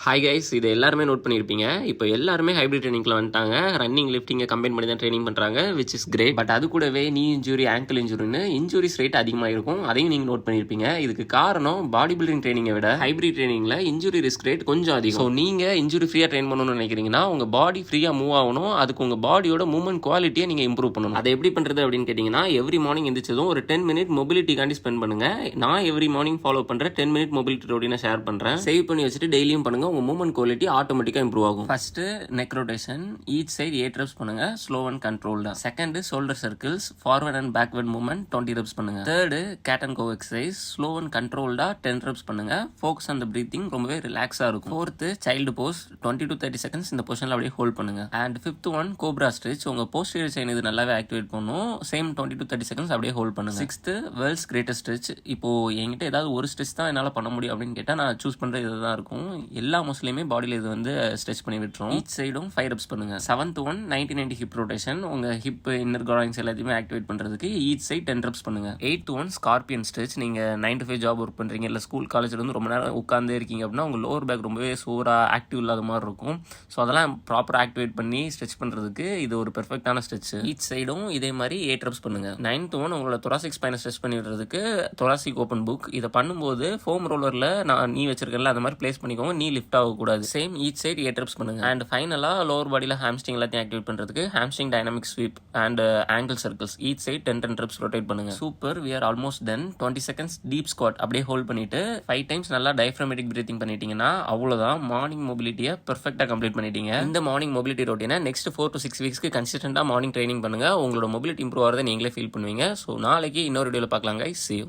Hi guys, இது எல்லாருமே note பண்ணியிருப்பீங்க. இப்போ எல்லாருமே ஹைப்ரிட் ட்ரெயினிங்ல வந்துட்டாங்க. ரன்னிங், லிஃப்டிங்கை கம்பைன் பண்ணி தான் ட்ரைனிங் பண்ணுறாங்க, விச் இஸ் கிரேட். பட் அது கூடவே நீ இன்ஜுரி, ஆங்கிள் இன்ஜுரின்னு இன்ஜுரிஸ் ரேட் அதிகமாக இருக்கும். அதையும் நீங்கள் நோட் பண்ணியிருப்பீங்க. இதுக்கு காரணம் பாடி பில்டிங் ட்ரைனிங்கை விட ஹைப்ரிட் ட்ரைனிங்கில் இன்ஜுரி ரிஸ்க் ரேட் கொஞ்சம் அதிகம். ஸோ நீங்கள் இன்ஜுரி ஃப்ரீயாக ட்ரெயின் பண்ணணும்னு நினைக்கிறீங்கன்னா உங்கள் பாடி ஃப்ரீயாக மூவ் ஆகணும். அதுக்கு உங்கள் பாடியோட மூவ்மெண்ட் குவாலிட்டியை நீங்கள் இம்ப்ரூவ் பண்ணணும். அதை எப்படி பண்ணுறது அப்படின்னு கேட்டிங்கன்னா, எவ்ரி மார்னிங் எந்திரிச்சதும் ஒரு 10 மினிட் மொபிலிட்டிக்காண்டி ஸ்பெண்ட் பண்ணுங்க. நான் எவ்ரி மார்னிங் ஃபாலோ பண்ணுற 10 மினிட் மொபிலிட்டி ரொட்டீனை ஷேர் பண்ணுறேன். சேவ் பண்ணி வச்சுட்டு டெய்லியும் பண்ணுங்க. உங்கள் மூவ்மெண்ட் குவாலிட்டி ஆட்டோமேட்டிக்கா இம்ப்ரூவ் ஆகும். First neck rotation, each side 8 reps பண்ணுங்க, ஸ்லோ அண்ட் கண்ட்ரோல்டா. Second shoulder circles, forward and backward movement 20 reps பண்ணுங்க. Third cat and cow exercise, slow and கண்ட்ரோல்டா 10 reps பண்ணுங்க. ஃபோக்கஸ் ஆன் தி பிரீத்திங், ரொம்பவே ரிலாக்ஸா இருக்கும். Fourth child pose, 20 to 30 seconds இந்த பொசிஷன்ல அப்படியே ஹோல்ட் பண்ணுங்க. And fifth one cobra stretch, உங்க போஸ்டீரியர் செயின் இது நல்லாவே ஆக்டிவேட் பண்ணும். சேம் 20 to 30 செகண்ட்ஸ் அப்படியே ஹோல்ட் பண்ணுங்க. Sixth world's greatest stretch. இப்போ என்கிட்ட ஏதாவது ஒரு ஸ்ட்ரெச் தான் என்னால பண்ண முடியும் அப்படின்னு கேட்டா நான் சூஸ் பண்ற இதுதான் இருக்கும். எல்லா மோஸ்ட்லியுமே பாடியில இது வந்து ஸ்ட்ரெச் பண்ணி விட்டுரும். ஈச் சைடும் 5 reps பண்ணுங்க. செவன்த் ஒன் 90-90 ஹிப் ரொட்டேஷன், உங்க ஹிப் இன்னர் கிராயின்ஸ் எல்லாத்தையுமே ஆக்டிவேட் பண்றதுக்கு ஈச் சைட் 10 reps பண்ணுங்க. எயித் ஒன் ஸ்கார்பியன் ஸ்ட்ரெச், நீங்க 9 to 5 ஜாப் ஒர்க் பண்றீங்க, இல்ல ஸ்கூல் காலேஜ்ல இருந்து ரொம்ப நேரம் உட்கார்ந்தே இருக்கீங்க அப்படின்னா உங்க லோவர் பேக் ரொம்பவே சோரா ஆக்டிவ் இல்லாத மாதிரி இருக்கும். ஸோ அதெல்லாம் ப்ராப்பரா ஆக்டிவேட் பண்ணி ஸ்ட்ரெச் பண்றதுக்கு இது ஒரு பெர்ஃபெக்டான ஸ்ட்ரெச். ஈச் சைடும் இதே மாதிரி 8 reps பண்ணுங்க. நைன்த் ஒன் உங்களோட thoracic ஸ்பைனை ஸ்ட்ரெச் பண்ணி விடுறதுக்கு thoracic ஓப்பன் புக். இதை பண்ணும்போது ஃபோம் ரோலர்ல நான் நீ வச்சிருக்கேன்ல அந்த மாதிரி பிளேஸ் பண்ணிக்கோங்க, நீ லிஃப்ட் ஆகக்கூடாது. சேம் ஈச் சைட் 8 reps பண்ணுங்க. அண்ட் ஃபைனலா லோவர் பாடியில ஹாம்ஸ்ட்ரிங் எல்லாத்தையும் ஆக்டிவேட் பண்றதுக்கு hamstring dynamic sweep and ankle circles, each side 10 reps rotate பண்ணுங்க. Super, we are almost done. 20 seconds deep squat அப்படியே ஹோல்ட் பண்ணிட்டு 5 times நல்லா டயஃப்ரமேட்டிக் பிரீத்திங் பண்ணிட்டீங்கன்னா அவ்வளவுதான், மார்னிங் மொபிலிட்டியை பெர்ஃபெக்ட்டா கம்ப்ளீட் பண்ணிட்டீங்க. இந்த மார்னிங் மொபிலிட்டி ரொட்டீனை நெக்ஸ்ட் 4 to 6 வீக்ஸ்க்கு கன்சிஸ்டன்டா மார்னிங் ட்ரைனிங் பண்ணுங்க. உங்களோட மொபிலிட்டி இம்ப்ரூவ் ஆகிறத நீங்களே ஃபீல் பண்ணுவீங்க. ஸோ நாளைக்கு இன்னொரு வீடியோல பார்க்கலாம் guys. See you.